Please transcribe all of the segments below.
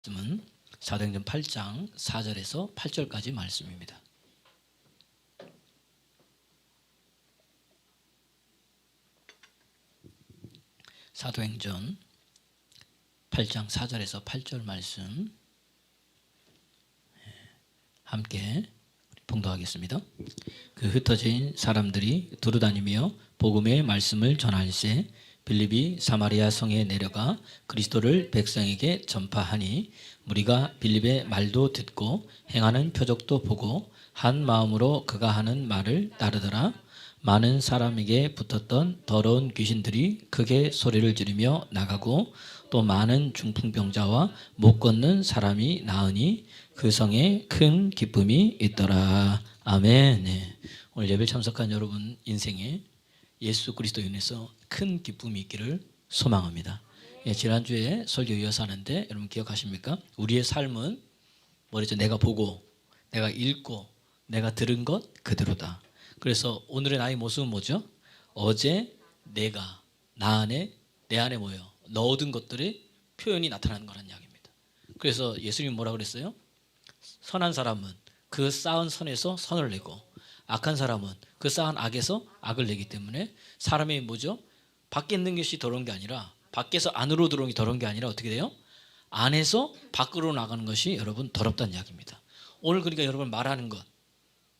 말씀은 사도행전 8장 4절에서 8절까지 말씀입니다. 사도행전 8장 4절에서 8절 말씀 함께 봉독하겠습니다. 그 흩어진 사람들이 두루다니며 복음의 말씀을 전할세 빌립이 사마리아 성에 내려가 그리스도를 백성에게 전파하니 무리가 빌립의 말도 듣고 행하는 표적도 보고 한 마음으로 그가 하는 말을 따르더라. 많은 사람에게 붙었던 더러운 귀신들이 크게 소리를 지르며 나가고 또 많은 중풍병자와 못 걷는 사람이 나으니 그 성에 큰 기쁨이 있더라. 아멘. 네. 오늘 예배 참석한 여러분 인생에 예수 그리스도 인해서 큰 기쁨이 있기를 소망합니다. 예, 지난주에 설교 이어서 하는데 여러분 기억하십니까? 우리의 삶은 뭐랬죠? 내가 보고 내가 읽고 내가 들은 것 그대로다. 그래서 오늘의 나의 모습은 뭐죠? 어제 내가 나 안에 내 안에 뭐예요? 넣어둔 것들의 표현이 나타나는 거란 이야기입니다. 그래서 예수님이 뭐라 그랬어요? 선한 사람은 그 쌓은 선에서 선을 내고 악한 사람은 그 쌓은 악에서 악을 내기 때문에 사람이 뭐죠? 밖에 있는 것이 더러운 게 아니라 밖에서 안으로 들어오는 게 더러운 게 아니라 어떻게 돼요? 안에서 밖으로 나가는 것이 여러분 더럽다는 이야기입니다. 오늘 그러니까 여러분 말하는 것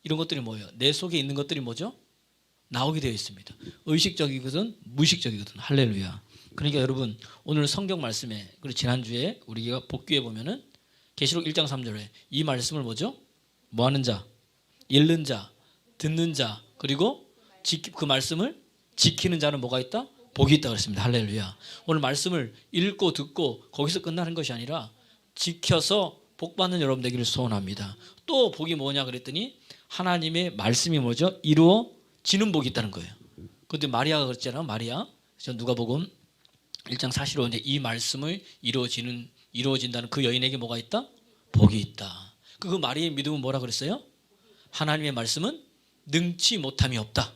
이런 것들이 뭐예요? 내 속에 있는 것들이 뭐죠? 나오게 되어 있습니다. 의식적이거든 무의식적이거든. 할렐루야. 그러니까 여러분 오늘 성경 말씀에 그리고 지난주에 우리가 복귀해 보면은 계시록 1장 3절에 이 말씀을 뭐죠? 뭐 하는 자? 읽는 자, 듣는 자, 그리고 그 말씀을 지키는 자는 뭐가 있다? 복이 있다 그랬습니다. 할렐루야. 오늘 말씀을 읽고 듣고 거기서 끝나는 것이 아니라 지켜서 복 받는 여러분 되기를 소원합니다. 또 복이 뭐냐 그랬더니 하나님의 말씀이 뭐죠? 이루어지는 복이 있다는 거예요. 그때 마리아가 그랬잖아요. 마리아. 누가복음 1장 45절에 이 말씀을 이루어진다는 그 여인에게 뭐가 있다? 복이 있다. 그 마리아의 믿음은 뭐라 그랬어요? 하나님의 말씀은 능치 못함이 없다.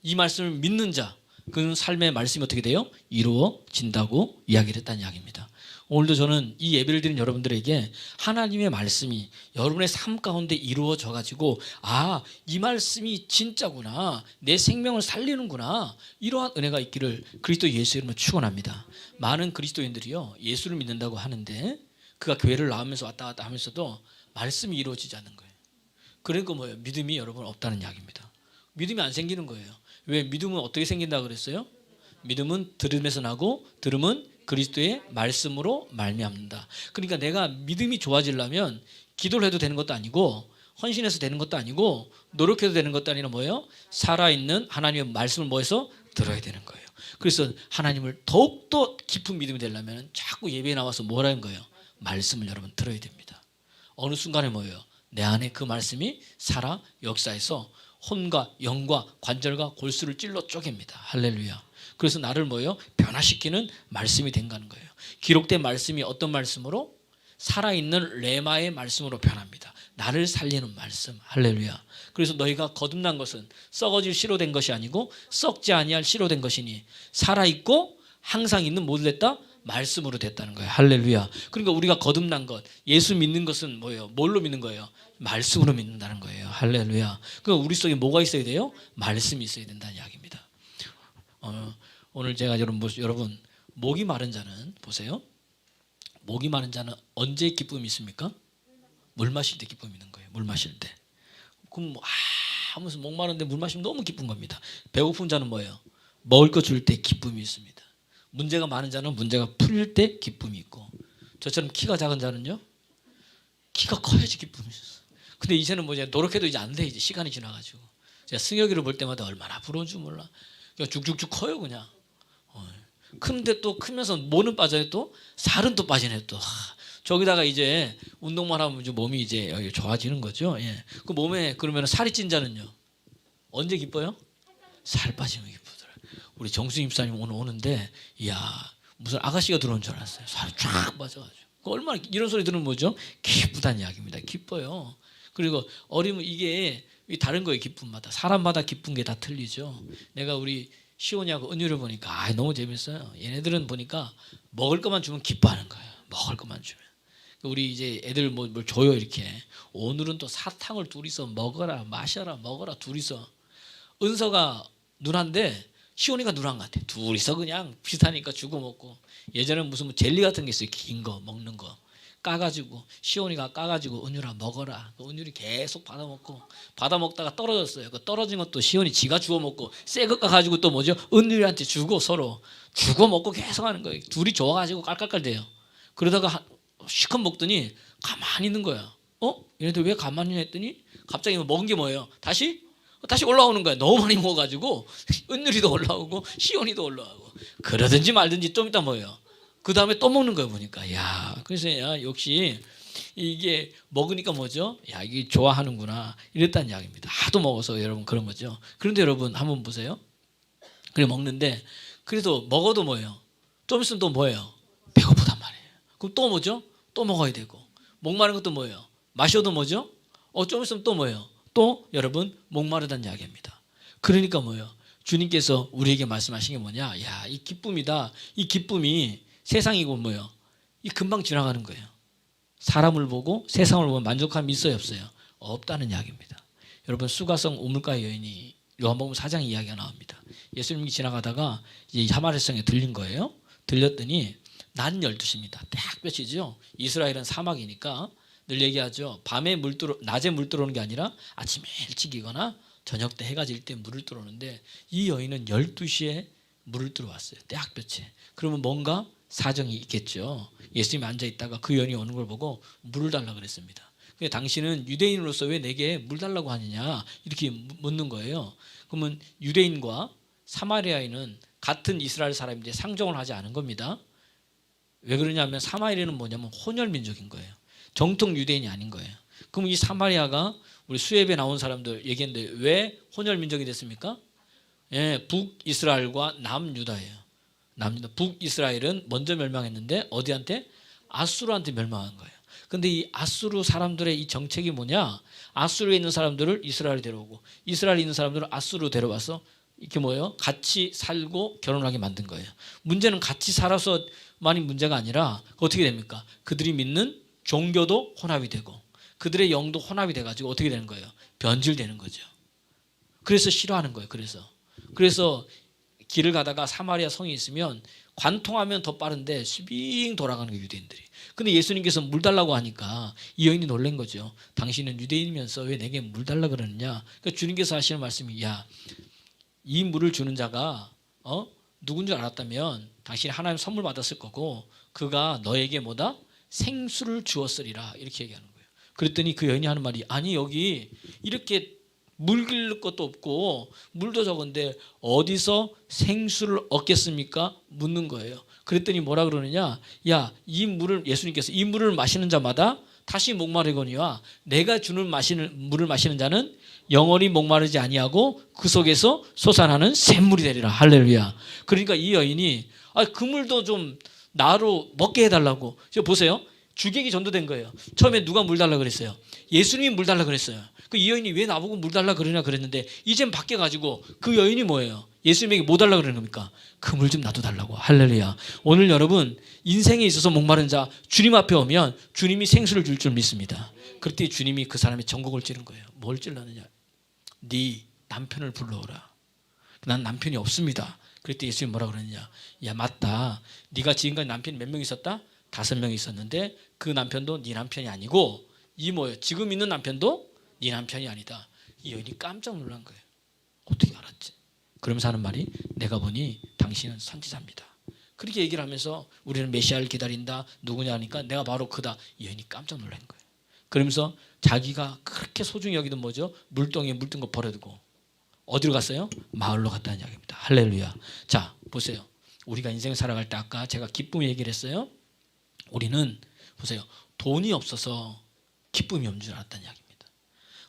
이 말씀을 믿는 자, 그 삶의 말씀이 어떻게 돼요? 이루어진다고 이야기를 했다는 이야기입니다. 오늘도 저는 이 예배를 드린 여러분들에게 하나님의 말씀이 여러분의 삶 가운데 이루어져 가지고 이 말씀이 진짜구나. 내 생명을 살리는구나. 이러한 은혜가 있기를 그리스도 예수 이름으로 축원합니다. 많은 그리스도인들이요. 예수를 믿는다고 하는데 그가 교회를 나오면서 왔다 갔다 하면서도 말씀이 이루어지지 않는 거예요. 그러니까 뭐예요? 믿음이 여러분 없다는 이야기입니다. 믿음이 안 생기는 거예요. 왜? 믿음은 어떻게 생긴다고 그랬어요? 믿음은 들음에서 나고 들음은 그리스도의 말씀으로 말미암는다. 그러니까 내가 믿음이 좋아지려면 기도를 해도 되는 것도 아니고 헌신해서 되는 것도 아니고 노력해도 되는 것도 아니라 뭐예요? 살아있는 하나님의 말씀을 뭐해서 들어야 되는 거예요. 그래서 하나님을 더욱더 깊은 믿음이 되려면 자꾸 예배에 나와서 뭐라는 거예요? 말씀을 여러분 들어야 됩니다. 어느 순간에 뭐예요? 내 안에 그 말씀이 살아 역사해서 혼과 영과 관절과 골수를 찔러 쪼갭니다. 할렐루야. 그래서 나를 뭐예요? 변화시키는 말씀이 된다는 거예요. 기록된 말씀이 어떤 말씀으로? 살아있는 레마의 말씀으로 변합니다. 나를 살리는 말씀. 할렐루야. 그래서 너희가 거듭난 것은 썩어질 씨로 된 것이 아니고 썩지 아니할 씨로 된 것이니 살아있고 항상 있는 뭐로 됐다? 말씀으로 됐다는 거예요. 할렐루야. 그러니까 우리가 거듭난 것, 예수 믿는 것은 뭐예요? 뭘로 믿는 거예요? 말씀으로 믿는다는 거예요. 할렐루야. 그러니까 우리 속에 뭐가 있어야 돼요? 말씀이 있어야 된다는 이야기입니다. 오늘 제가 여러분 목이 마른 자는 보세요. 목이 마른 자는 언제 기쁨이 있습니까? 물 마실 때 기쁨이 있는 거예요. 물 마실 때. 그럼 하면서 목 마른데 물 마시면 너무 기쁜 겁니다. 배고픈 자는 뭐예요? 먹을 거 줄 때 기쁨이 있습니다. 문제가 많은 자는 문제가 풀릴 때 기쁨이 있고 저처럼 키가 작은 자는요. 키가 커야지 기쁨이 있어요. 근데 이제는 뭐냐 노력해도 이제 안 돼. 이제 시간이 지나가지고 제가 승혁이를 볼 때마다 얼마나 부러운 줄 몰라. 그냥 쭉쭉쭉 커요 그냥. 큰데 또 크면서 뭐는 빠져요 또 살은 또 빠지네 또. 저기다가 이제 운동만 하면 이제 몸이 이제 좋아지는 거죠. 예. 그 몸에 그러면 살이 찐 자는요. 언제 기뻐요? 살 빠지면 기쁘더라. 우리 정수임 집사님 오늘 오는데 이야 무슨 아가씨가 들어온 줄 알았어요. 살이 쫙 빠져가지고. 얼마나 이런 소리 들으면 뭐죠? 기쁘다는 이야기입니다. 기뻐요. 그리고 어리면 이게 다른 거예요. 기쁨마다 사람마다 기쁜 게 다 틀리죠. 내가 우리 시온이하고 은유를 보니까 너무 재밌어요. 얘네들은 보니까 먹을 것만 주면 기뻐하는 거예요. 먹을 것만 주면. 우리 이제 애들 뭘 줘요 이렇게. 오늘은 또 사탕을 둘이서 먹어라 마셔라 먹어라 둘이서. 은서가 누나인데 시온이가 누나인 것 같아. 둘이서 그냥 비슷하니까 주고 먹고. 예전에 무슨 뭐 젤리 같은 게 있어요. 긴 거 먹는 거 까가지고 시온이가 까가지고 은율아 먹어라. 은율이 계속 받아 먹다가 떨어졌어요. 그 떨어진 것도 시온이 지가 주워 먹고 새 것 가지고 또 뭐죠? 은율이한테 주고 서로 주고 먹고 계속 하는 거예요. 둘이 좋아가지고 깔깔깔대요. 그러다가 시컷 먹더니 가만히 있는 거야. 얘네들 왜 가만히 있냐 했더니 갑자기 먹은 게 뭐예요? 다시 올라오는 거야. 너무 많이 먹어가지고 은율이도 올라오고 시온이도 올라오고. 그러든지 말든지 좀 이따 뭐예요? 그 다음에 또 먹는 거야 보니까. 야, 그래서 야 역시 이게 먹으니까 뭐죠? 야 이게 좋아하는구나 이랬다는 이야기입니다. 하도 먹어서 여러분 그런 거죠. 그런데 여러분 한번 보세요. 그래 먹는데 그래도 먹어도 뭐예요? 좀 있으면 또 뭐예요? 배고프단 말이에요. 그럼 또 뭐죠? 또 먹어야 되고. 목마른 것도 뭐예요? 마셔도 뭐죠? 좀 있으면 또 뭐예요? 또 여러분 목마르다는 이야기입니다. 그러니까 뭐예요? 주님께서 우리에게 말씀하신 게 뭐냐? 야, 이 기쁨이다. 이 기쁨이 세상이고 뭐예요? 이 금방 지나가는 거예요. 사람을 보고 세상을 보면 만족함이 있어요, 없어요? 없다는 이야기입니다. 여러분 수가성 우물가의 여인이 요한복음 4장 이야기가 나옵니다. 예수님이 지나가다가 이제 사마리아성에 들린 거예요. 들렸더니 낮 12시입니다. 딱 몇시죠? 이스라엘은 사막이니까 늘 얘기하죠. 낮에 물 들어오는 게 아니라 아침에 일찍이거나 저녁 때 해가 질 때 물을 들어오는데 이 여인은 12시에 물을 들어왔어요. 딱 몇시. 그러면 뭔가 사정이 있겠죠. 예수님이 앉아있다가 그 여인이 오는 걸 보고 물을 달라고 그랬습니다. 근데 당신은 유대인으로서 왜 내게 물 달라고 하느냐 이렇게 묻는 거예요. 그러면 유대인과 사마리아인은 같은 이스라엘 사람인데 상종을 하지 않은 겁니다. 왜 그러냐면 사마리아는 뭐냐면 혼혈민족인 거예요. 정통 유대인이 아닌 거예요. 그럼 이 사마리아가 우리 수협에 나온 사람들 얘기했는데 왜 혼혈민족이 됐습니까? 예, 북이스라엘과 남유다예요. 북이스라엘은 먼저 멸망했는데 어디한테? 아수르한테 멸망한 거예요. 근데 이 아수르 사람들의 이 정책이 뭐냐? 아수르에 있는 사람들을 이스라엘에 데려오고 이스라엘에 있는 사람들을 아수르로 데려와서 이렇게 뭐예요? 같이 살고 결혼하게 만든 거예요. 문제는 같이 살아서만이 문제가 아니라 어떻게 됩니까? 그들이 믿는 종교도 혼합이 되고 그들의 영도 혼합이 돼가지고 어떻게 되는 거예요? 변질되는 거죠. 그래서 싫어하는 거예요. 그래서 길을 가다가 사마리아 성이 있으면 관통하면 더 빠른데 스빙 돌아가는 거예요, 유대인들이. 근데 예수님께서 물 달라고 하니까 이 여인이 놀란 거죠. 당신은 유대인이면서 왜 내게 물 달라 그러느냐. 그러니까 주님께서 하시는 말씀이 이 물을 주는 자가 누군 줄 알았다면 당신이 하나님 선물 받았을 거고 그가 너에게 뭐다? 생수를 주었으리라 이렇게 얘기하는 거예요. 그랬더니 그 여인이 하는 말이 아니 여기 이렇게 물 기를 것도 없고 물도 적은데 어디서 생수를 얻겠습니까? 묻는 거예요. 그랬더니 뭐라 그러느냐? 야, 예수님께서 이 물을 마시는 자마다 다시 목마르거니와 내가 주는 물을 마시는 자는 영원히 목마르지 아니하고 그 속에서 솟아나는 샘물이 되리라. 할렐루야. 그러니까 이 여인이 그 물도 좀 나로 먹게 해달라고. 보세요. 주객이 전도된 거예요. 처음에 누가 물 달라 그랬어요? 예수님이 물 달라 그랬어요. 이 여인이 왜 나보고 물 달라 그러냐 그랬는데 이젠 바뀌어가지고 그 여인이 뭐예요? 예수님에게 뭐 달라 그러는 겁니까? 그 물 좀 나도 달라고. 할렐루야. 오늘 여러분 인생에 있어서 목마른 자 주님 앞에 오면 주님이 생수를 줄 줄 믿습니다. 그때 주님이 그 사람의 전곡을 찌른 거예요. 뭘 찔렀느냐? 네 남편을 불러오라. 난 남편이 없습니다. 그때 예수님이 뭐라 그러느냐? 야 맞다. 네가 지금까지 남편이 몇 명 있었다? 5명 있었는데 그 남편도 네 남편이 아니고 지금 있는 남편도 네 남편이 아니다. 이 여인이 깜짝 놀란 거예요. 어떻게 알았지? 그러면서 하는 말이 내가 보니 당신은 선지자입니다. 그렇게 얘기를 하면서 우리는 메시아를 기다린다. 누구냐 하니까 내가 바로 그다. 이 여인이 깜짝 놀란 거예요. 그러면서 자기가 그렇게 소중히 여기던 뭐죠? 물동에 물든 거 버려두고 어디로 갔어요? 마을로 갔다는 이야기입니다. 할렐루야. 자 보세요. 우리가 인생을 살아갈 때 아까 제가 기쁨 얘기를 했어요. 우리는 보세요. 돈이 없어서 기쁨이 없는 줄 알았다는 이야기입니다.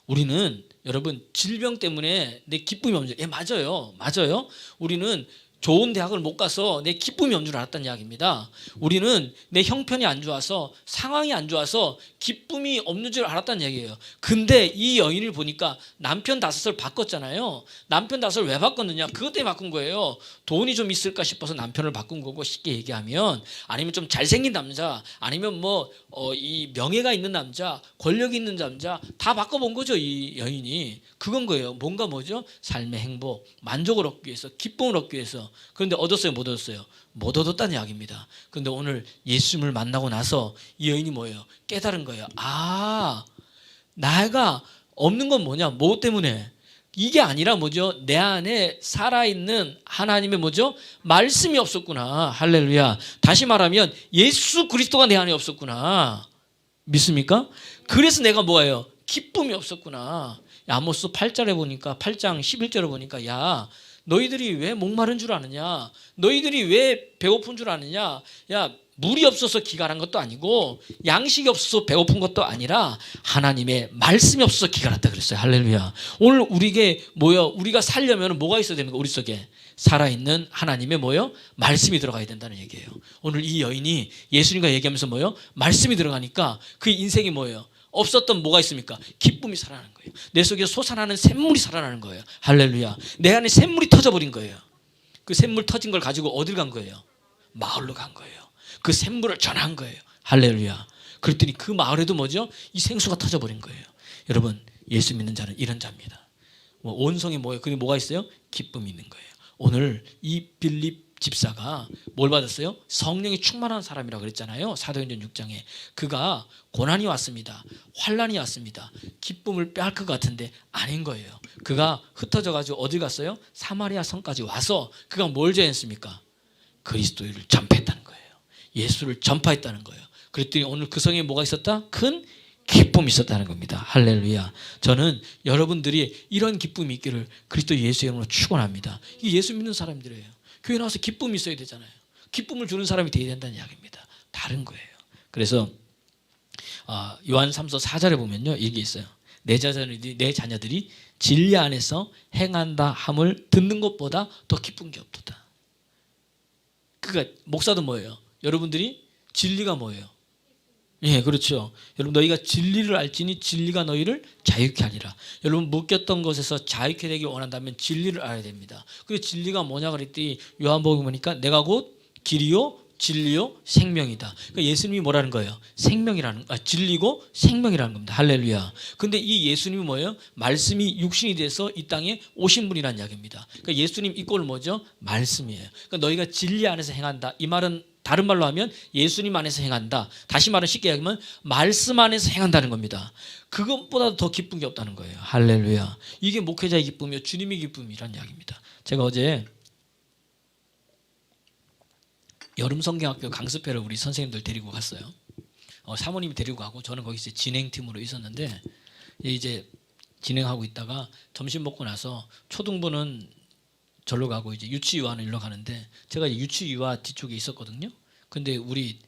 우리는 여러분 질병 때문에 내 기쁨이 없는 줄 맞아요. 우리는 좋은 대학을 못 가서 내 기쁨이 없는 줄 알았다는 이야기입니다. 우리는 내 형편이 안 좋아서 상황이 안 좋아서 기쁨이 없는 줄 알았다는 얘기예요. 근데 이 여인을 보니까 남편 5을 바꿨잖아요. 남편 5을 왜 바꿨느냐? 그것 때문에 바꾼 거예요. 돈이 좀 있을까 싶어서 남편을 바꾼 거고, 쉽게 얘기하면, 아니면 좀 잘생긴 남자, 아니면 이 명예가 있는 남자, 권력이 있는 남자 다 바꿔본 거죠. 이 여인이 그건 거예요. 뭔가 뭐죠? 삶의 행복, 만족을 얻기 위해서, 기쁨을 얻기 위해서. 그런데 얻었어요, 못 얻었어요? 못 얻었다는 이야기입니다. 그런데 오늘 예수님을 만나고 나서 이 여인이 뭐예요? 깨달은 거예요. 아, 나가 없는 건 뭐냐? 뭐 때문에? 이게 아니라 뭐죠? 내 안에 살아있는 하나님의 뭐죠? 말씀이 없었구나. 할렐루야. 다시 말하면 예수 그리스도가 내 안에 없었구나. 믿습니까? 그래서 내가 뭐예요? 기쁨이 없었구나. 아모스 8절에 보니까, 8장 11절에 보니까, 야, 너희들이 왜 목마른 줄 아느냐? 너희들이 왜 배고픈 줄 아느냐? 야, 물이 없어서 기갈한 것도 아니고, 양식이 없어서 배고픈 것도 아니라 하나님의 말씀이 없어서 기갈했다 그랬어요. 할렐루야. 오늘 우리에게 뭐요? 우리가 살려면 뭐가 있어야 되는 거? 우리 속에 살아있는 하나님의 뭐요? 말씀이 들어가야 된다는 얘기예요. 오늘 이 여인이 예수님과 얘기하면서 뭐요? 말씀이 들어가니까 그 인생이 뭐예요? 없었던 뭐가 있습니까? 기쁨이 살아나는 거예요. 내 속에 솟아나는 샘물이 살아나는 거예요. 할렐루야. 내 안에 샘물이 터져버린 거예요. 그 샘물 터진 걸 가지고 어딜 간 거예요? 마을로 간 거예요. 그 샘물을 전한 거예요. 할렐루야. 그랬더니 그 마을에도 뭐죠? 이 생수가 터져버린 거예요. 여러분, 예수 믿는 자는 이런 자입니다. 온성이 뭐예요? 그게 뭐가 있어요? 기쁨이 있는 거예요. 오늘 이 빌립 집사가 뭘 받았어요? 성령이 충만한 사람이라고 그랬잖아요. 사도행전 6장에. 그가 고난이 왔습니다. 환난이 왔습니다. 기쁨을 빼앗을 것 같은데 아닌 거예요. 그가 흩어져 가지고 어디 갔어요? 사마리아 성까지 와서 그가 뭘 전했습니까? 그리스도를 전파했다는 거예요. 예수를 전파했다는 거예요. 그랬더니 오늘 그 성에 뭐가 있었다? 큰 기쁨이 있었다는 겁니다. 할렐루야. 저는 여러분들이 이런 기쁨이 있기를 그리스도 예수의 이름으로 축원합니다. 이게 예수 믿는 사람들이에요. 교회 나와서 기쁨이 있어야 되잖아요. 기쁨을 주는 사람이 되어야 된다는 이야기입니다. 다른 거예요. 그래서 요한 3서 4절에 보면요, 이게 있어요. 내 자녀들이 진리 안에서 행한다 함을 듣는 것보다 더 기쁜 게 없도다. 그러니까 목사도 뭐예요? 여러분들이 진리가 뭐예요? 예, 그렇죠. 여러분, 너희가 진리를 알지니 진리가 너희를 자유케 하리라. 여러분, 묶였던 것에서 자유케 되길 원한다면 진리를 알아야 됩니다. 그 진리가 뭐냐 그랬더니 요한복음 보니까 내가 곧 길이요 진리요 생명이다. 그러니까 예수님이 뭐라는 거예요? 진리고 생명이라는 겁니다. 할렐루야. 근데 이 예수님이 뭐예요? 말씀이 육신이 돼서 이 땅에 오신 분이라는 이야기입니다. 그러니까 예수님 이꼴 뭐죠? 말씀이에요. 그러니까 너희가 진리 안에서 행한다. 이 말은 다른 말로 하면 예수님 안에서 행한다. 다시 말은 쉽게 얘기하면 말씀 안에서 행한다는 겁니다. 그것보다 더 기쁜 게 없다는 거예요. 할렐루야. 이게 목회자의 기쁨이요 주님의 기쁨이라는 이야기입니다. 제가 어제 여름 성경학교 강습회를 우리 선생님들 데리고 갔어요. 사모님이 데리고 가고 저는 거기서 진행팀으로 있었는데, 이제 진행하고 있다가 점심 먹고 나서 초등부는 절로 가고 이제 유치유아는 일로 가는데, 제가 유치유아 뒤쪽에 있었거든요. 근데 우리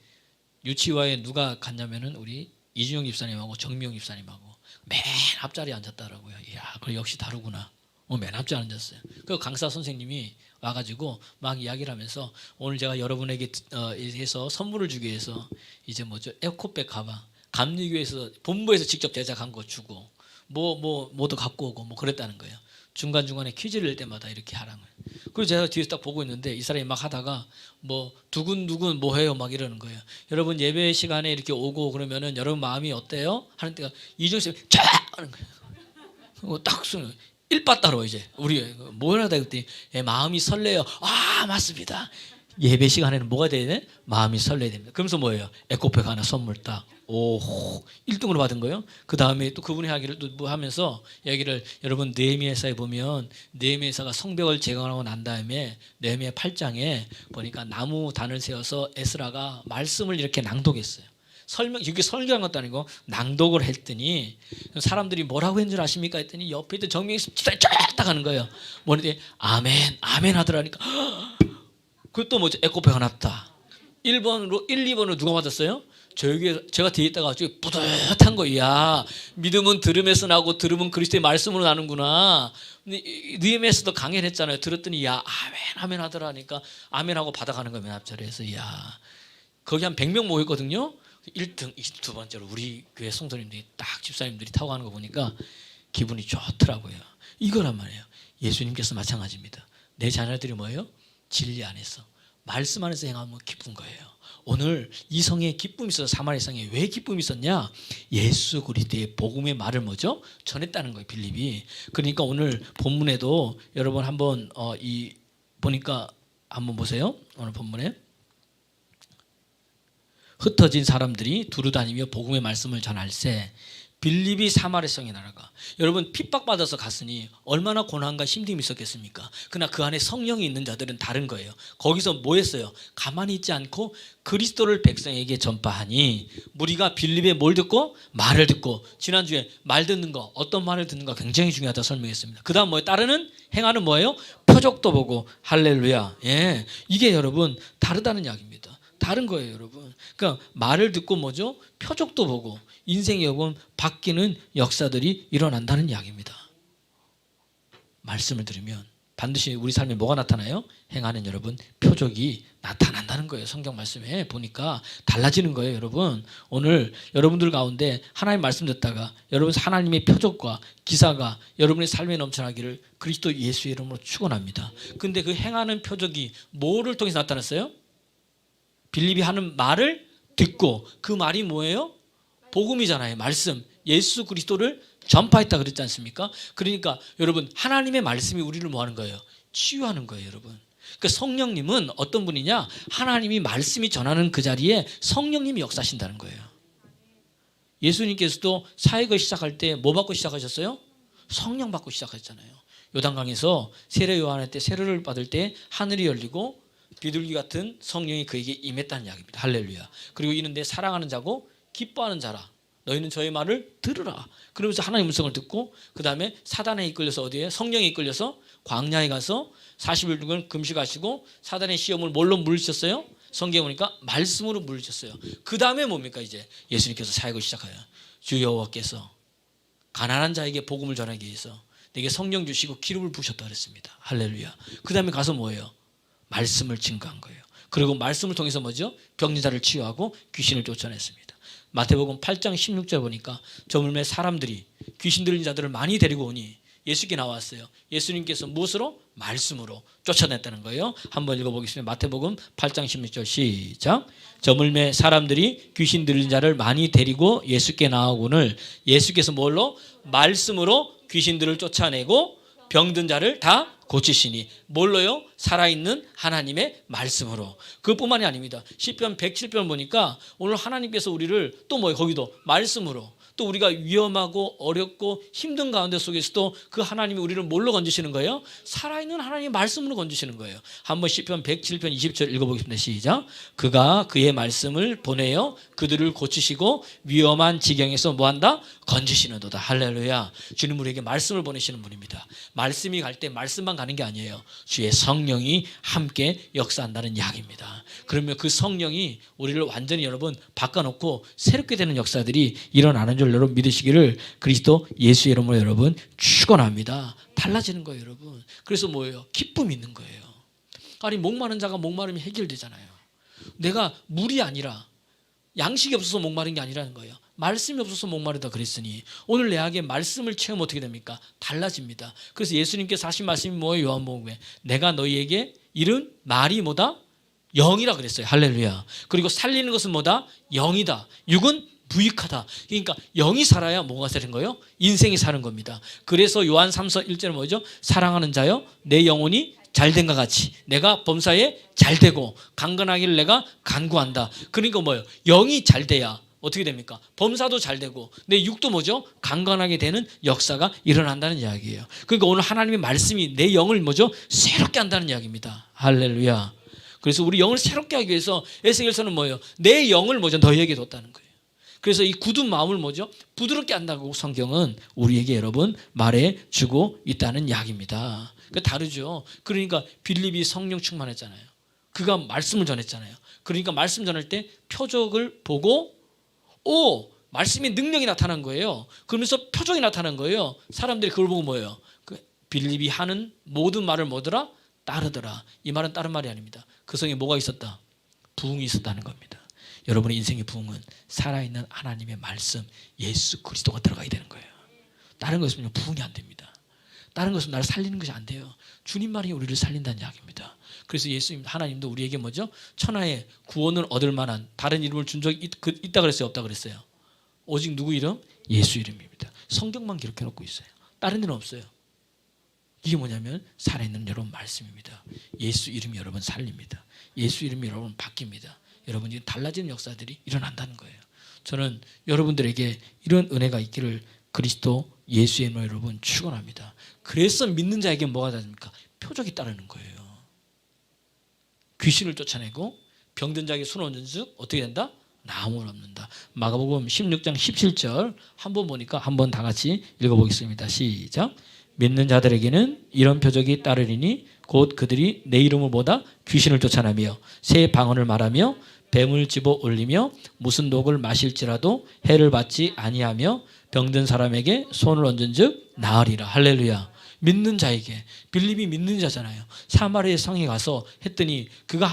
유치유아에 누가 갔냐면은 우리 이준영 집사님하고 정미영 집사님하고 맨 앞자리에 앉았다라고요. 이야, 그 역시 다르구나. 맨 앞자리에 앉았어요. 그 강사 선생님이 와가지고 막 이야기를 하면서 오늘 제가 여러분에게 해서 선물을 주기 위해서 이제 뭐죠? 에코백 가방, 감리교에서 본부에서 직접 제작한 거 주고 뭐도 갖고 오고 뭐 그랬다는 거예요. 중간중간에 퀴즈를 낼 때마다 이렇게 하라는 거예요. 그리고 제가 뒤에서 딱 보고 있는데 이 사람이 막 하다가 뭐 두근두근 뭐 해요 막 이러는 거예요. 여러분 예배 시간에 이렇게 오고 그러면은 여러분 마음이 어때요? 하는 때가 이정쌤 쫙 하는 거예요. 딱 쓰는 거예요. 일빠따로 이제 우리 뭘 하다 그랬더니 마음이 설레요. 아 맞습니다. 예배 시간에는 뭐가 돼야 돼? 마음이 설레야 됩니다. 그러면서 뭐예요? 에코백 하나 선물 딱. 오, 1등으로 받은 거예요. 그 다음에 또 그분이 하기를 또 뭐 하면서 얘기를, 여러분 느헤미야서에 보면 느헤미야서가 성벽을 재건하고 난 다음에 느헤미야 8장에 보니까 나무 단을 세워서 에스라가 말씀을 이렇게 낭독했어요. 이게 설교한 것도 아니고 낭독을 했더니 사람들이 뭐라고 했는 줄 아십니까? 했더니 옆에 있던 정명이 쫙 하는 거예요. 뭐랬더니 아멘 아멘 하더라니까. 그것도 뭐죠? 에코백 하나 딱. 1, 2번으로 누가 받았어요? 제가 뒤에 있다가 뿌듯한 거예요. 야, 믿음은 들음에서 나고 들음은 그리스도의 말씀으로 나는구나. 느헤미야서도 강연했잖아요. 들었더니 야, 아멘 아멘 하더라니까 아멘하고 받아가는 거예요. 맨 앞자리에서. 야, 거기 한 100명 모였거든요. 1등, 2번째로 우리 교회 성도님들이 딱 집사님들이 타고 가는 거 보니까 기분이 좋더라고요. 이거란 말이에요. 예수님께서 마찬가지입니다. 내 자녀들이 뭐예요? 진리 안에서 말씀 안에서 행하면 기쁜 거예요. 오늘 이 성에 기쁨이 있어서 사마리아 성에 왜 기쁨이 있었냐? 예수 그리스도의 복음의 말을 뭐죠? 전했다는 거예요. 빌립이. 그러니까 오늘 본문에도 여러분 한번 보니까 한번 보세요. 오늘 본문에 흩어진 사람들이 두루다니며 복음의 말씀을 전할세 빌립이 사마리아 성에 나아가. 여러분 핍박받아서 갔으니 얼마나 고난과 힘듦이 있었겠습니까? 그러나 그 안에 성령이 있는 자들은 다른 거예요. 거기서 뭐 했어요? 가만히 있지 않고 그리스도를 백성에게 전파하니 무리가 빌립의 뭘 듣고? 말을 듣고. 지난주에 말 듣는 거, 어떤 말을 듣는 거 굉장히 중요하다 설명했습니다. 그 다음 뭐예요? 따르는 행하는 뭐예요? 표적도 보고. 할렐루야. 예, 이게 여러분 다르다는 이야기입니다. 다른 거예요, 여러분. 그러니까 말을 듣고 뭐죠? 표적도 보고. 인생이 여러분 바뀌는 역사들이 일어난다는 이야기입니다. 말씀을 들으면 반드시 우리 삶에 뭐가 나타나요? 행하는 여러분 표적이 나타난다는 거예요. 성경 말씀에 보니까 달라지는 거예요. 여러분 오늘 여러분들 가운데 하나님 말씀 듣다가 여러분 하나님의 표적과 기사가 여러분의 삶에 넘쳐나기를 그리스도 예수의 이름으로 축원합니다. 근데 그 행하는 표적이 뭐를 통해서 나타났어요? 빌립이 하는 말을 듣고. 그 말이 뭐예요? 복음이잖아요. 말씀. 예수 그리스도를 전파했다 그랬지 않습니까? 그러니까 여러분 하나님의 말씀이 우리를 뭐 하는 거예요? 치유하는 거예요, 여러분. 그러니까 성령님은 어떤 분이냐? 하나님이 말씀이 전하는 그 자리에 성령님이 역사하신다는 거예요. 예수님께서도 사역을 시작할 때 뭐 받고 시작하셨어요? 성령 받고 시작하셨잖아요. 요단강에서 세례 요한할 때 세례를 받을 때 하늘이 열리고 비둘기 같은 성령이 그에게 임했다는 이야기입니다. 할렐루야. 그리고 이는데 사랑하는 자고 기뻐하는 자라. 너희는 저의 말을 들으라. 그러면서 하나님의 음성을 듣고 그 다음에 사단에 이끌려서 어디에? 성령에 이끌려서 광야에 가서 40일 동안 금식하시고 사단의 시험을 뭘로 물리셨어요? 성경에 보니까 말씀으로 물리셨어요. 그 다음에 뭡니까? 이제 예수님께서 사역을 시작해요. 주 여호와께서 가난한 자에게 복음을 전하기 위해서 내게 성령 주시고 기름을 부으셨다 그랬습니다. 할렐루야. 그 다음에 가서 뭐예요? 말씀을 증거한 거예요. 그리고 말씀을 통해서 뭐죠? 병리자를 치유하고 귀신을 쫓아냈습니다. 마태복음 8장 16절 보니까 저물매 사람들이 귀신 들린 자들을 많이 데리고 오니 예수께 나왔어요. 예수님께서 무엇으로? 말씀으로 쫓아냈다는 거예요. 한번 읽어보겠습니다. 마태복음 8장 16절 시작. 저물매 사람들이 귀신 들린 자를 많이 데리고 예수께 나오거늘 예수께서 뭘로? 말씀으로 귀신들을 쫓아내고 병든 자를 다 고치시니 뭘로요? 살아있는 하나님의 말씀으로. 그것뿐만이 아닙니다. 시편 107편 보니까 오늘 하나님께서 우리를 또 뭐예요? 거기도 말씀으로. 또 우리가 위험하고 어렵고 힘든 가운데 속에서도 그 하나님이 우리를 뭘로 건지시는 거예요? 살아있는 하나님의 말씀으로 건지시는 거예요. 한번 시편 107편 20절 읽어보겠습니다. 시작. 그가 그의 말씀을 보내어 그들을 고치시고 위험한 지경에서 뭐한다? 건지시는도다. 할렐루야. 주님 우리에게 말씀을 보내시는 분입니다. 말씀이 갈 때 말씀만 가는 게 아니에요. 주의 성령이 함께 역사한다는 이야기입니다. 그러면 그 성령이 우리를 완전히 여러분 바꿔놓고 새롭게 되는 역사들이 일어나는 줄 여러분 믿으시기를 그리스도 예수의 이름으로 여러분 축원합니다. 달라지는 거예요, 여러분. 그래서 뭐예요? 기쁨이 있는 거예요. 아니 목마른 자가 목마름이 해결되잖아요. 내가 물이 아니라 양식이 없어서 목마른 게 아니라는 거예요. 말씀이 없어서 목마르다 그랬으니 오늘 내에게 말씀을 체험 어떻게 됩니까? 달라집니다. 그래서 예수님께서 하신 말씀이 뭐예요? 요한복음에 내가 너희에게 이른 말이 뭐다? 영이라 그랬어요. 할렐루야. 그리고 살리는 것은 뭐다? 영이다. 육은 부익하다. 그러니까 영이 살아야 뭐가 사는 거예요? 인생이 사는 겁니다. 그래서 요한 3서 1절은 뭐죠? 사랑하는 자여 내 영혼이 잘된과 같이 내가 범사에 잘되고 강건하기를 내가 간구한다. 그러니까 뭐예요? 영이 잘돼야 어떻게 됩니까? 범사도 잘되고 내 육도 뭐죠? 강건하게 되는 역사가 일어난다는 이야기예요. 그러니까 오늘 하나님의 말씀이 내 영을 뭐죠? 새롭게 한다는 이야기입니다. 할렐루야. 그래서 우리 영을 새롭게 하기 위해서 에스겔서는 뭐예요? 내 영을 뭐죠? 너희에게 뒀다는 거예요. 그래서 이 굳은 마음을 뭐죠? 부드럽게 한다고 성경은 우리에게 여러분 말해주고 있다는 이야기입니다. 그러니까 다르죠. 그러니까 빌립이 성령 충만했잖아요. 그가 말씀을 전했잖아요. 그러니까 말씀 전할 때 표적을 보고 말씀의 능력이 나타난 거예요. 그러면서 표적이 나타난 거예요. 사람들이 그걸 보고 뭐예요? 빌립이 하는 모든 말을 뭐더라? 따르더라. 이 말은 다른 말이 아닙니다. 그 성에 뭐가 있었다? 부흥이 있었다는 겁니다. 여러분의 인생의 부흥은 살아있는 하나님의 말씀 예수 그리스도가 들어가야 되는 거예요. 다른 것은요 부흥이 안 됩니다. 다른 것은 나를 살리는 것이 안 돼요. 주님만이 우리를 살린다는 이야기입니다. 그래서 예수님 하나님도 우리에게 뭐죠? 천하의 구원을 얻을 만한 다른 이름을 준 적이 있다 그랬어요? 없다 그랬어요? 오직 누구 이름? 예수 이름입니다. 성경만 기록해 놓고 있어요. 다른 데는 없어요. 이게 뭐냐면 살아있는 여러분 말씀입니다. 예수 이름이 여러분 살립니다. 예수 이름이 여러분 바뀝니다. 여러분이 달라지는 역사들이 일어난다는 거예요. 저는 여러분들에게 이런 은혜가 있기를 그리스도 예수의 이름으로 여러분 축원합니다. 그래서 믿는 자에게 뭐가 다릅니까? 표적이 따르는 거예요. 귀신을 쫓아내고 병든 자에게 손 얹은 즉 어떻게 된다? 나음을 얻는다. 마가복음 16장 17절 한번 보니까 한번 다 같이 읽어보겠습니다. 시작. 믿는 자들에게는 이런 표적이 따르리니 곧 그들이 내 이름을 보다 귀신을 쫓아내며 새 방언을 말하며 뱀을 집어 올리며 무슨 독을 마실지라도 해를 받지 아니하며 병든 사람에게 손을 얹은 즉 나으리라. 할렐루야. 믿는 자에게, 빌립이 믿는 자잖아요. 사마리아 성에 가서 했더니 그가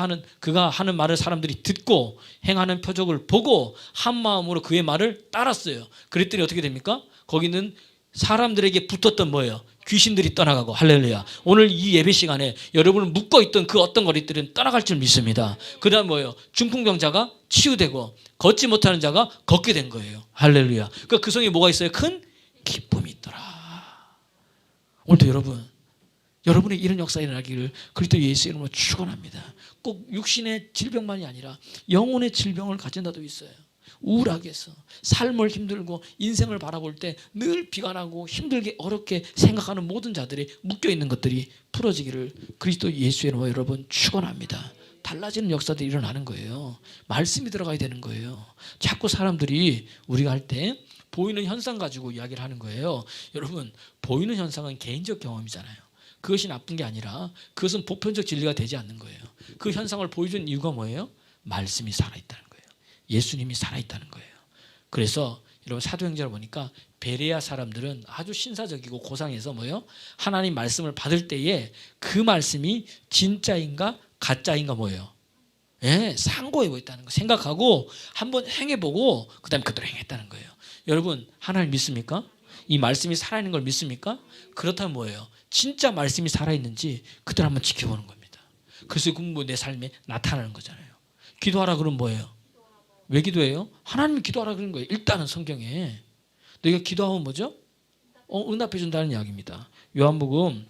하는 말을 사람들이 듣고 행하는 표적을 보고 한 마음으로 그의 말을 따랐어요. 그랬더니 어떻게 됩니까? 거기는 사람들에게 붙었던 뭐예요? 귀신들이 떠나가고. 할렐루야. 오늘 이 예배 시간에 여러분을 묶어있던 그 어떤 것들은 떠나갈 줄 믿습니다. 그 다음 뭐예요? 중풍병자가 치유되고 걷지 못하는 자가 걷게 된 거예요. 할렐루야. 그러니까 그 성에 뭐가 있어요? 큰 기쁨이 있더라. 오늘도 여러분의 이런 역사가 일어나기를 그리스도 예수 이름으로 축원합니다. 꼭 육신의 질병만이 아니라 영혼의 질병을 가진 자도 있어요. 우울하게 해서 삶을 힘들고 인생을 바라볼 때 늘 비관하고 힘들게 어렵게 생각하는 모든 자들이 묶여있는 것들이 풀어지기를 그리스도 예수의 이름으로 여러분 축원합니다. 달라지는 역사들이 일어나는 거예요. 말씀이 들어가야 되는 거예요. 자꾸 사람들이 우리가 할 때 보이는 현상 가지고 이야기를 하는 거예요. 여러분, 보이는 현상은 개인적 경험이잖아요. 그것이 나쁜 게 아니라 그것은 보편적 진리가 되지 않는 거예요. 그 현상을 보여준 이유가 뭐예요? 말씀이 살아있다는 거예요. 예수님이 살아있다는 거예요. 그래서 여러분 사도행전을 보니까 베레아 사람들은 아주 신사적이고 고상해서 뭐예요? 하나님 말씀을 받을 때에 그 말씀이 진짜인가 가짜인가 뭐예요? 예, 상고해 있다는 거 생각하고 한번 행해보고 그 다음에 그대로 행했다는 거예요. 여러분 하나님 믿습니까? 이 말씀이 살아있는 걸 믿습니까? 그렇다면 뭐예요? 진짜 말씀이 살아있는지 그대로 한번 지켜보는 겁니다. 그래서 그건 내 삶에 나타나는 거잖아요. 기도하라 그러면 뭐예요? 왜 기도해요? 하나님이 기도하라 그런 거예요. 일단은 성경에 너희가 기도하면 뭐죠? 응답해 준다는 이야기입니다. 요한복음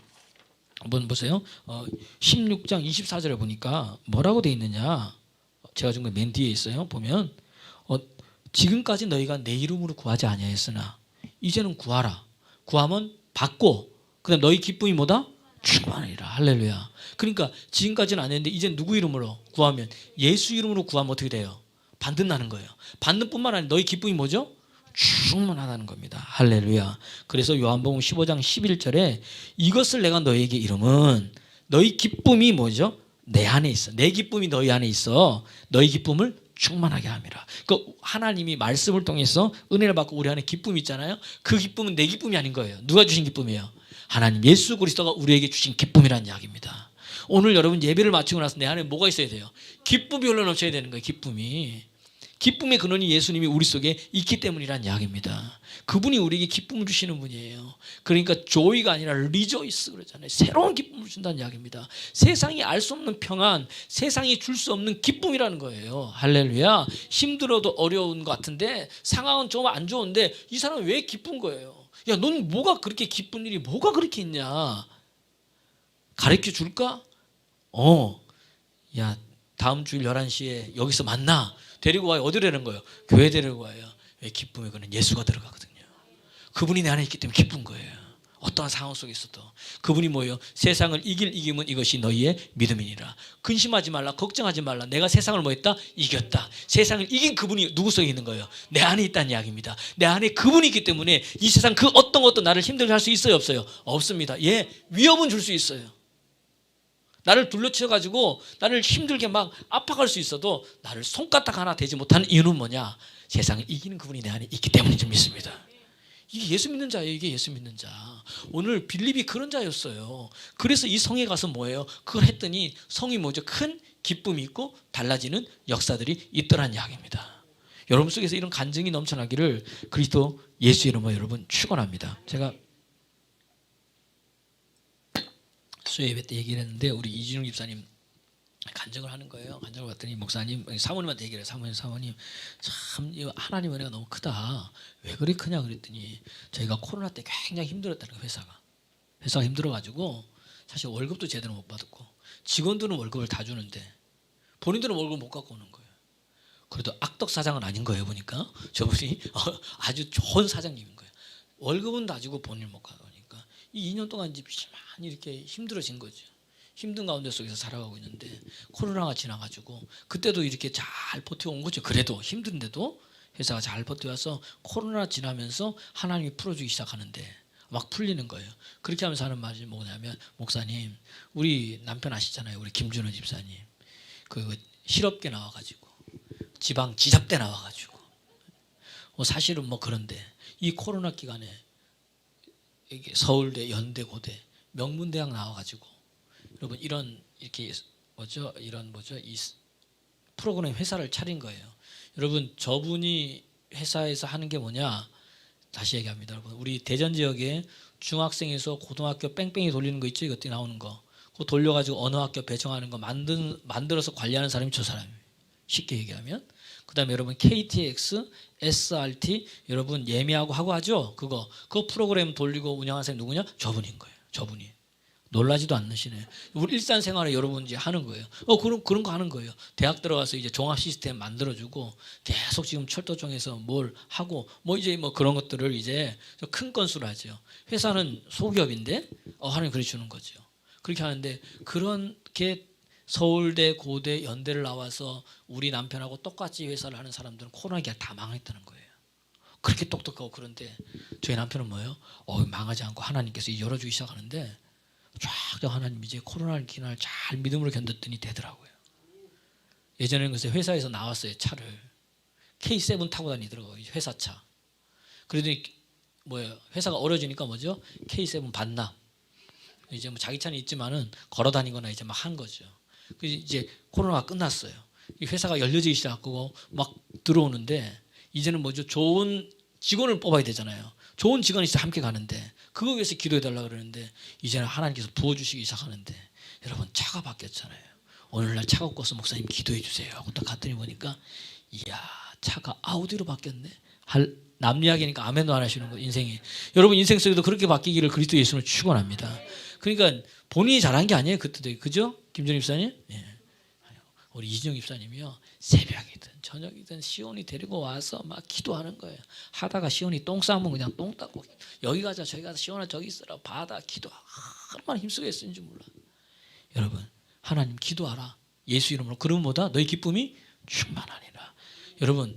한번 보세요. 16장 24절에 보니까 뭐라고 돼 있느냐? 제가 준 거 맨 뒤에 있어요. 보면 지금까지 너희가 내 이름으로 구하지 아니하였으나 이제는 구하라. 구하면 받고 그다음 너희 기쁨이 뭐다? 충만하리라. 할렐루야. 그러니까 지금까지는 안 했는데 이제 누구 이름으로 구하면 예수 이름으로 구하면 어떻게 돼요? 받는다는 거예요. 받는 뿐만 아니라 너희 기쁨이 뭐죠? 충만하다는 겁니다. 할렐루야. 그래서 요한복음 15장 11절에 이것을 내가 너희에게 이름은 너희 기쁨이 뭐죠? 내 안에 있어. 내 기쁨이 너희 안에 있어. 너희 기쁨을 충만하게 함이라. 그러니까 하나님이 말씀을 통해서 은혜를 받고 우리 안에 기쁨이 있잖아요. 그 기쁨은 내 기쁨이 아닌 거예요. 누가 주신 기쁨이에요? 하나님 예수 그리스도가 우리에게 주신 기쁨이라는 이야기입니다. 오늘 여러분 예배를 마치고 나서 내 안에 뭐가 있어야 돼요? 기쁨이 흘러넘쳐야 되는 거예요. 기쁨의 근원이 예수님이 우리 속에 있기 때문이란 이야기입니다. 그분이 우리에게 기쁨을 주시는 분이에요. 그러니까 조이가 아니라 리조이스 그러잖아요. 새로운 기쁨을 준다는 이야기입니다. 세상이 알 수 없는 평안, 세상이 줄 수 없는 기쁨이라는 거예요. 할렐루야. 힘들어도 어려운 것 같은데 상황은 좀 안 좋은데 이 사람은 왜 기쁜 거예요? 야, 넌 뭐가 그렇게 기쁜 일이 뭐가 그렇게 있냐? 가르쳐 줄까? 야, 다음 주일 11시에 여기서 만나. 데리고 와요. 어디로 데리는 거예요? 교회 데리고 와요. 왜 기쁨에 그는 예수가 들어가거든요. 그분이 내 안에 있기 때문에 기쁜 거예요. 어떠한 상황 속에 있어도. 그분이 뭐예요? 세상을 이기면 이것이 너희의 믿음이니라. 근심하지 말라. 걱정하지 말라. 내가 세상을 뭐 했다? 이겼다. 세상을 이긴 그분이 누구 속에 있는 거예요? 내 안에 있다는 이야기입니다. 내 안에 그분이 있기 때문에 이 세상 그 어떤 것도 나를 힘들게 할 수 있어요? 없어요? 없습니다. 예, 위협은 줄 수 있어요. 나를 둘러쳐가지고 나를 힘들게 막 압박할 수 있어도 나를 손가락 하나 대지 못하는 이유는 뭐냐? 세상을 이기는 그분이 내 안에 있기 때문인 줄 믿습니다. 이게 예수 믿는 자예요. 이게 예수 믿는 자. 오늘 빌립이 그런 자였어요. 그래서 이 성에 가서 뭐예요? 그걸 했더니 성이 뭐죠? 큰 기쁨이 있고 달라지는 역사들이 있더란 이야기입니다. 여러분 속에서 이런 간증이 넘쳐나기를 그리스도 예수 이름으로 여러분 축원합니다. 제가 수요예배 때 얘기를 했는데 우리 이진웅 집사님 간증을 하는 거예요. 간증을 봤더니 목사님, 사모님한테 얘기를 해요. 사모님 참 하나님 은혜가 너무 크다. 왜 그리 크냐 그랬더니 저희가 코로나 때 굉장히 힘들었다는 거예요. 회사가 힘들어가지고 사실 월급도 제대로 못 받았고 직원들은 월급을 다 주는데 본인들은 월급을 못 갖고 오는 거예요. 그래도 악덕 사장은 아닌 거예요. 보니까 저분이 아주 좋은 사장님인 거예요. 월급은 다 주고 본인을 못 가져오니까 이 2년 동안 이제 많이 이렇게 힘들어진 거죠. 힘든 가운데 속에서 살아가고 있는데 코로나가 지나가지고 그때도 이렇게 잘 버텨온 거죠. 그래도 힘든데도 회사가 잘 버텨와서 코로나 지나면서 하나님이 풀어주기 시작하는데 막 풀리는 거예요. 그렇게 하면서 하는 말이 뭐냐면 목사님 우리 남편 아시잖아요. 우리 김준호 집사님 그 실업계 나와가지고 지방 지잡대 나와가지고 사실은 뭐 그런데 이 코로나 기간에 이게 서울대, 연대, 고대, 명문대학 나와가지고 여러분 이런 이렇게 이 프로그램 회사를 차린 거예요. 여러분 저분이 회사에서 하는 게 뭐냐? 다시 얘기합니다. 여러분 우리 대전 지역에 중학생에서 고등학교 뺑뺑이 돌리는 거 있죠? 이것들이 나오는 거. 그거 돌려가지고 어느 학교 배정하는 거 만들어서 관리하는 사람이 저 사람이에요. 쉽게 얘기하면. 그 다음에 여러분 KTX, SRT 여러분 예매하고 하고 하죠? 그거 프로그램 돌리고 운영하는 사람이 누구냐? 저분인 거예요. 저분이. 놀라지도 않으시네. 우리 일상생활에 여러분 이제 하는 거예요. 그런 거 하는 거예요. 대학 들어가서 이제 종합 시스템 만들어주고 계속 지금 철도청에서 뭘 하고 이제 그런 것들을 이제 큰 건수로 하죠. 회사는 소기업인데 하나님 그래 주는 거죠. 그렇게 하는데 그렇게 서울대, 고대, 연대를 나와서 우리 남편하고 똑같이 회사를 하는 사람들은 코로나기가 다 망했다는 거예요. 그렇게 똑똑하고 그런데 저희 남편은 뭐예요? 망하지 않고 하나님께서 열어주기 시작하는데 쫙 하나님 이제 코로나 기간을 잘 믿음으로 견뎠더니 되더라고요. 예전에는 글쎄 회사에서 나왔어요. 차를 K7 타고 다니더라고요. 회사차. 그러더니 회사가 어려지니까 뭐죠? K7 반납. 이제 자기 차는 있지만은 걸어 다니거나 이제 막 한 거죠. 그래서 이제 코로나가 끝났어요. 이 회사가 열려지기 시작하고 막 들어오는데 이제는 뭐죠? 좋은 직원을 뽑아야 되잖아요. 좋은 직원이 있어 함께 가는데 그거 위해서 기도해달라 그러는데 이제는 하나님께서 부어주시기 시작하는데 여러분 차가 바뀌었잖아요. 오늘날 차가 없어서 목사님 기도해 주세요 하고 딱 갔더니 보니까 이야 차가 아우디로 바뀌었네. 남 이야기니까 아멘도 안 하시는 거 인생이. 여러분 인생 속에도 그렇게 바뀌기를 그리스도 예수님을 축원합니다. 그러니까 본인이 잘한 게 아니에요. 그때도 그죠? 김준희 집사님? 예. 우리 이진영 집사님이요. 새벽이든 저녁이든 시온이 데리고 와서 막 기도하는 거예요. 하다가 시온이 똥 싸면 그냥 똥 닦고 여기 가자 저기 가자 시온아 저기 있어라 바다 기도 얼마나 힘쓰게 했는지 몰라. 여러분 하나님 기도하라. 예수 이름으로 그러면보다 너희 기쁨이 충만하리라. 여러분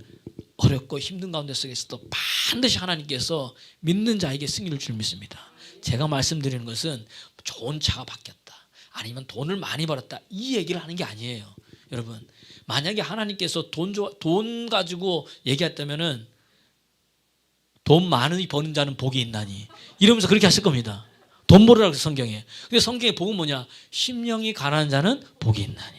어렵고 힘든 가운데 속에서도 반드시 하나님께서 믿는 자에게 승리를 줄 믿습니다. 제가 말씀드리는 것은 좋은 차가 바뀌었다 아니면 돈을 많이 벌었다 이 얘기를 하는 게 아니에요. 여러분 만약에 하나님께서 돈 가지고 얘기했다면은 돈 많이 버는 자는 복이 있나니 이러면서 그렇게 하실 겁니다. 돈 벌으라고 해서 성경에. 근데 성경의 복은 뭐냐? 심령이 가난한 자는 복이 있나니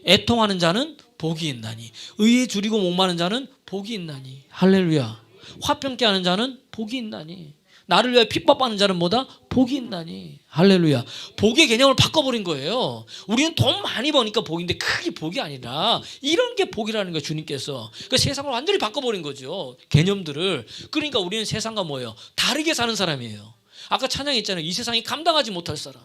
애통하는 자는 복이 있나니 의에 줄이고 목마른 자는 복이 있나니 할렐루야. 화평케 하는 자는 복이 있나니 나를 위하여 핍박받는 자는 뭐다? 복이 있나니 할렐루야. 복의 개념을 바꿔버린 거예요. 우리는 돈 많이 버니까 복인데 크게 복이 아니라 이런 게 복이라는 거예요. 주님께서 그러니까 세상을 완전히 바꿔버린 거죠. 개념들을. 그러니까 우리는 세상과 뭐예요? 다르게 사는 사람이에요. 아까 찬양했잖아요. 이 세상이 감당하지 못할 사람.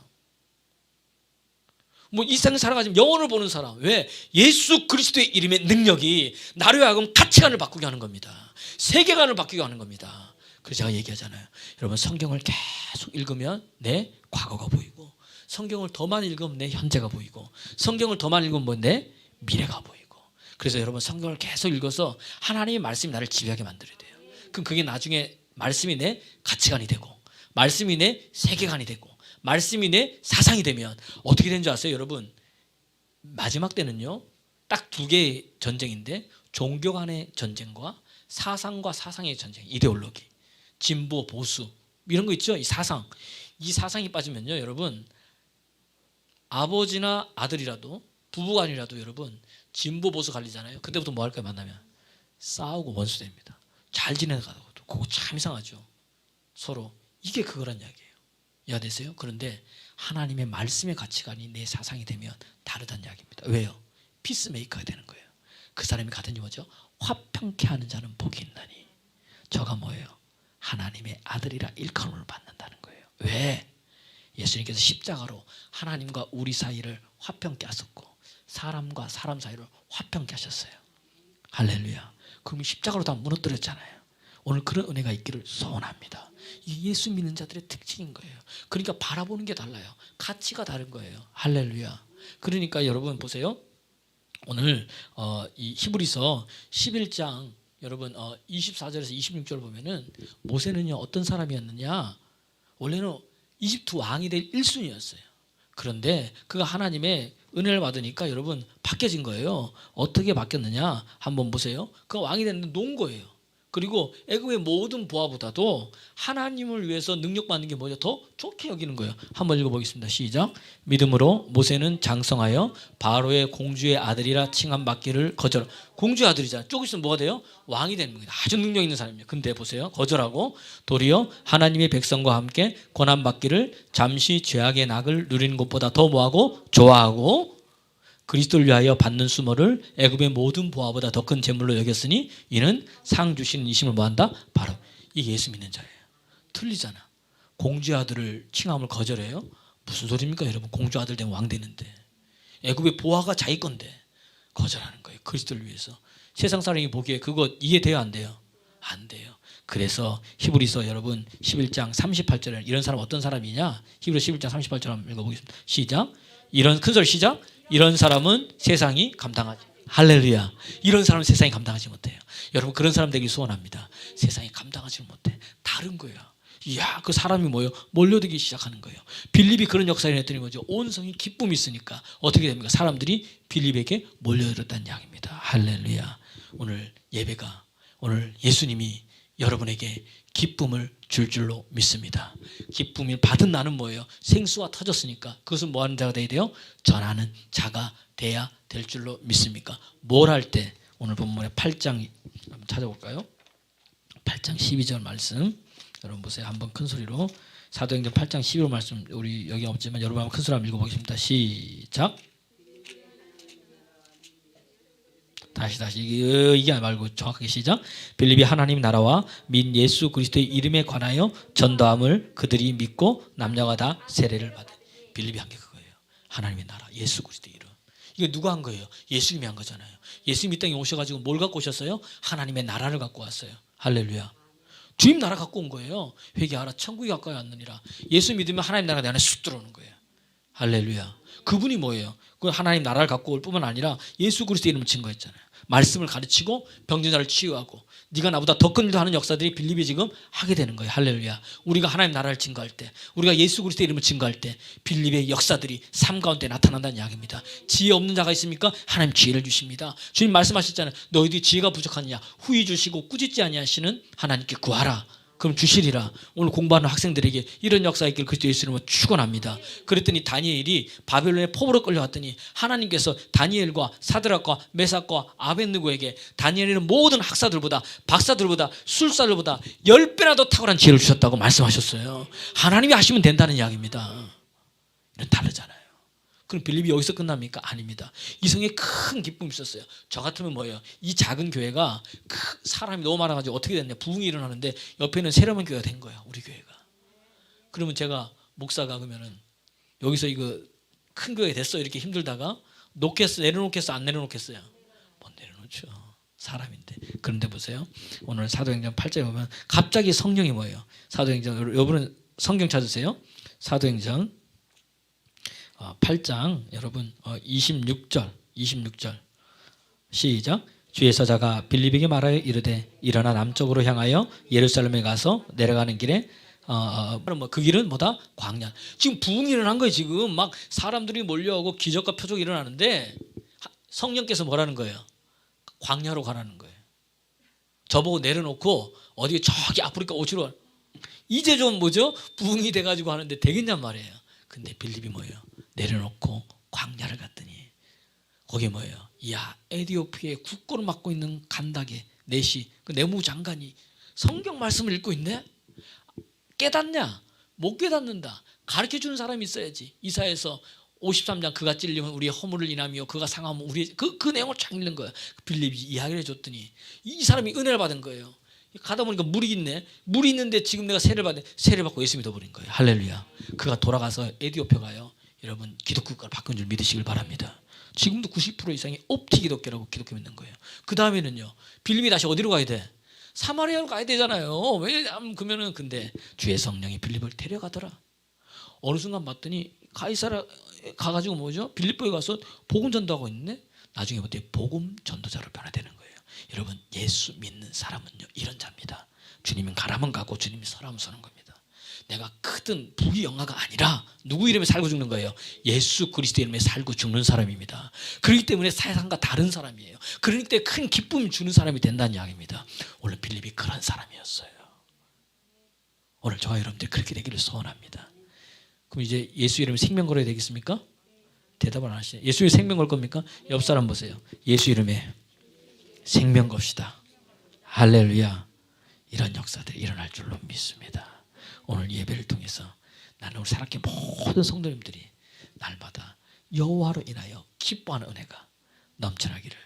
이 세상을 살아가지고 영혼을 보는 사람. 왜? 예수 그리스도의 이름의 능력이 나를 하여금 가치관을 바꾸게 하는 겁니다. 세계관을 바꾸게 하는 겁니다. 그래서 제가 얘기하잖아요. 여러분 성경을 계속 읽으면 내 과거가 보이고 성경을 더 많이 읽으면 내 현재가 보이고 성경을 더 많이 읽으면 내 미래가 보이고 그래서 여러분 성경을 계속 읽어서 하나님의 말씀이 나를 지배하게 만들어야 돼요. 그럼 그게 나중에 말씀이 내 가치관이 되고 말씀이 내 세계관이 되고 말씀이 내 사상이 되면 어떻게 되는 줄 아세요? 여러분 마지막 때는요 딱 두 개의 전쟁인데 종교 간의 전쟁과 사상과 사상의 전쟁, 이데올로기, 진보, 보수 이런 거 있죠. 이 사상이 빠지면요, 여러분 아버지나 아들이라도 부부간이라도 여러분 진보 보수 갈리잖아요. 그때부터 뭐 할까요? 만나면 싸우고 원수됩니다. 잘 지내가도 그거 참 이상하죠. 서로 이게 그거란 이야기예요. 이해되세요? 그런데 하나님의 말씀의 가치관이 내 사상이 되면 다르다는 이야기입니다. 왜요? 피스메이커가 되는 거예요. 그 사람이 가든지 뭐죠? 화평케 하는 자는 복이 있나니 저가 뭐예요? 하나님의 아들이라 일컬음을 받는다는 거예요. 왜? 예수님께서 십자가로 하나님과 우리 사이를 화평케 하셨고 사람과 사람 사이를 화평케 하셨어요. 할렐루야. 그러면 십자가로 다 무너뜨렸잖아요. 오늘 그런 은혜가 있기를 소원합니다. 이 예수 믿는 자들의 특징인 거예요. 그러니까 바라보는 게 달라요. 가치가 다른 거예요. 할렐루야. 그러니까 여러분 보세요. 오늘 이 히브리서 11장 여러분 24절에서 26절 보면은 모세는요 어떤 사람이었느냐? 원래는 이집트 왕이 될 1순위였어요. 그런데 그가 하나님의 은혜를 받으니까 여러분 바뀌어진 거예요. 어떻게 바뀌었느냐? 한번 보세요. 그가 왕이 됐는데 논 거예요. 그리고 애굽의 모든 부하보다도 하나님을 위해서 능력받는 게 뭐죠? 더 좋게 여기는 거예요. 한번 읽어보겠습니다. 시작. 믿음으로 모세는 장성하여 바로의 공주의 아들이라 칭함받기를 거절. 공주의 아들이잖아요. 조금 있으면 뭐가 돼요? 왕이 되는 거예요. 아주 능력 있는 사람이에요. 근데 보세요. 거절하고 도리어 하나님의 백성과 함께 고난받기를 잠시 죄악의 낙을 누리는 것보다 더 뭐하고? 좋아하고 그리스도를 위하여 받는 수모를 애굽의 모든 보화보다 더 큰 재물로 여겼으니 이는 상 주시는 이심을 뭐한다? 바로 이 예수 믿는 자예요. 틀리잖아. 공주의 아들을 칭함을 거절해요? 무슨 소리입니까 여러분? 공주 아들 되면 왕 되는데 애굽의 보화가 자기 건데 거절하는 거예요. 그리스도를 위해서. 세상 사람이 보기에 그거 이해돼요? 안 돼요? 안 돼요. 그래서 히브리서 여러분 11장 38절에 이런 사람 어떤 사람이냐? 히브리서 11장 38절 한번 읽어보겠습니다. 시작. 이런 큰소리 시작. 이런 사람은 세상이 감당하지. 할렐루야. 이런 사람은 세상이 감당하지 못해요. 여러분 그런 사람 되기 소원합니다. 세상이 감당하지 못해. 다른 거예요. 이야 그 사람이 뭐예요? 몰려들기 시작하는 거예요. 빌립이 그런 역사를 했더니 뭐죠? 온 성이 기쁨이 있으니까 어떻게 됩니까? 사람들이 빌립에게 몰려들었다는 이야기입니다. 할렐루야. 오늘 예배가 오늘 예수님이 여러분에게 기쁨을 줄 줄로 믿습니다. 기쁨을 받은 나는 뭐예요? 생수가 터졌으니까 그것은 뭐 하는 자가 돼야 돼요? 전하는 자가 돼야 될 줄로 믿습니까? 뭘 할 때? 오늘 본문의 8장 한번 찾아볼까요? 8장 12절 말씀 여러분 보세요. 한번 큰 소리로 사도행전 8장 12절 말씀 우리 여기 없지만 여러분 한번 큰 소리로 한번 읽어보겠습니다. 시작. 다시 이게 말고 정확하게 시작. 빌립이 하나님 나라와 민 예수 그리스도의 이름에 관하여 전도함을 그들이 믿고 남녀가 다 세례를 받은. 빌립이 한 게 그거예요. 하나님의 나라 예수 그리스도의 이름. 이거 누가 한 거예요? 예수님이 한 거잖아요. 예수님이 이 땅에 오셔가지고 뭘 갖고 오셨어요? 하나님의 나라를 갖고 왔어요. 할렐루야. 주님 나라 갖고 온 거예요. 회개하라 천국이 가까이 왔느니라. 예수 믿으면 하나님 나라가 내 안에 쑥 들어오는 거예요. 할렐루야. 그분이 뭐예요? 그 하나님 나라를 갖고 올 뿐만 아니라 예수 그리스도의 이름을 증거했잖아요. 말씀을 가르치고 병든 자를 치유하고 네가 나보다 더 큰 일도 하는 역사들이 빌립이 지금 하게 되는 거예요. 할렐루야. 우리가 하나님 나라를 증거할 때 우리가 예수 그리스도의 이름을 증거할 때 빌립의 역사들이 삶 가운데 나타난다는 이야기입니다. 지혜 없는 자가 있습니까? 하나님 지혜를 주십니다. 주님 말씀하셨잖아요. 너희들이 지혜가 부족하느냐 후히 주시고 꾸짖지 아니하시는 하나님께 구하라. 그럼 주시리라. 오늘 공부하는 학생들에게 이런 역사가 있기를 그리스도 예수 이름으로 축원합니다. 그랬더니 다니엘이 바벨론의 포로로 끌려갔더니 하나님께서 다니엘과 사드락과 메삭과 아벳느고에게 다니엘은 모든 학사들보다 박사들보다 술사들보다 10배나 더 탁월한 지혜를 주셨다고 말씀하셨어요. 하나님이 하시면 된다는 이야기입니다. 이건 다르잖아요. 그럼 빌립이 여기서 끝납니까? 아닙니다. 이 성에 큰 기쁨이 있었어요. 저 같으면 뭐예요? 이 작은 교회가 사람이 너무 많아가지고 어떻게 됐냐? 부흥이 일어나는데 옆에는 새로운 교회가 된 거야. 우리 교회가. 그러면 제가 목사가 그러면은 여기서 이거 큰 교회 됐어 이렇게 힘들다가 놓겠어 내려놓겠어 안 내려놓겠어요? 못 내려놓죠. 사람인데. 그런데 보세요. 오늘 사도행전 8절에 보면 갑자기 성령이 뭐예요? 사도행전 여러분은 성경 찾으세요. 사도행전 8장 여러분 26절 시작. 주의 사자가 빌립에게 말하여 이르되 일어나 남쪽으로 향하여 예루살렘에 가서 내려가는 길에 그 길은 뭐다? 광야. 지금 부흥이 일어난 거예요. 지금 막 사람들이 몰려오고 기적과 표적이 일어나는데 성령께서 뭐라는 거예요? 광야로 가라는 거예요. 저보고 내려놓고 어디 저기 아프리카 오치로 이제 좀 뭐죠? 부흥이 돼가지고 하는데 되겠냔 말이에요. 근데 빌립이 뭐예요? 내려놓고 광야를 갔더니 거기 뭐예요? 야, 에티오피아의 국고를 맡고 있는 간다게 넷이 그 내무장관이 성경 말씀을 읽고 있네? 깨닫냐? 못 깨닫는다. 가르쳐주는 사람이 있어야지. 이사야서 53장 그가 찔리면 우리의 허물을 인하며 그가 상하면 우리의 그 내용을 쫙 읽는 거야. 빌립이 이야기를 해줬더니 이 사람이 은혜를 받은 거예요. 가다 보니까 물이 있네. 물이 있는데 지금 내가 세례를 받고 예수 믿어버린 거예요. 할렐루야. 그가 돌아가서 에티오피아 가요. 여러분 기독교 국가를 바꾼 줄 믿으시길 바랍니다. 지금도 90% 이상이 옵티 기독교라고 기독교 믿는 거예요. 그 다음에는요. 빌립이 다시 어디로 가야 돼? 사마리아로 가야 되잖아요. 왜 그러면은 근데 주의 성령이 빌립을 데려가더라. 어느 순간 봤더니 가이사라 가가지고 뭐죠? 빌립보에 가서 복음 전도하고 있네. 나중에 봤더니 복음 전도자로 변화되는 거예요. 여러분 예수 믿는 사람은요 이런 자입니다. 주님은 가라면 가고 주님이 서라면 서는 겁니다. 내가 크든 부귀 영화가 아니라 누구 이름에 살고 죽는 거예요? 예수 그리스도 이름에 살고 죽는 사람입니다. 그렇기 때문에 세상과 다른 사람이에요. 그러기 때문에 큰 기쁨을 주는 사람이 된다는 이야기입니다. 원래 빌립이 그런 사람이었어요. 오늘 저와 여러분들 그렇게 되기를 소원합니다. 그럼 이제 예수 이름에 생명 걸어야 되겠습니까? 대답을 안 하시네. 예수 이름에 생명 걸 겁니까? 옆 사람 보세요. 예수 이름에 생명 겁시다. 할렐루야. 이런 역사들이 일어날 줄로 믿습니다. 오늘 예배를 통해서 나는 우리 사랑의 모든 성도님들이 날마다 여호와로 인하여 기뻐하는 은혜가 넘쳐나기를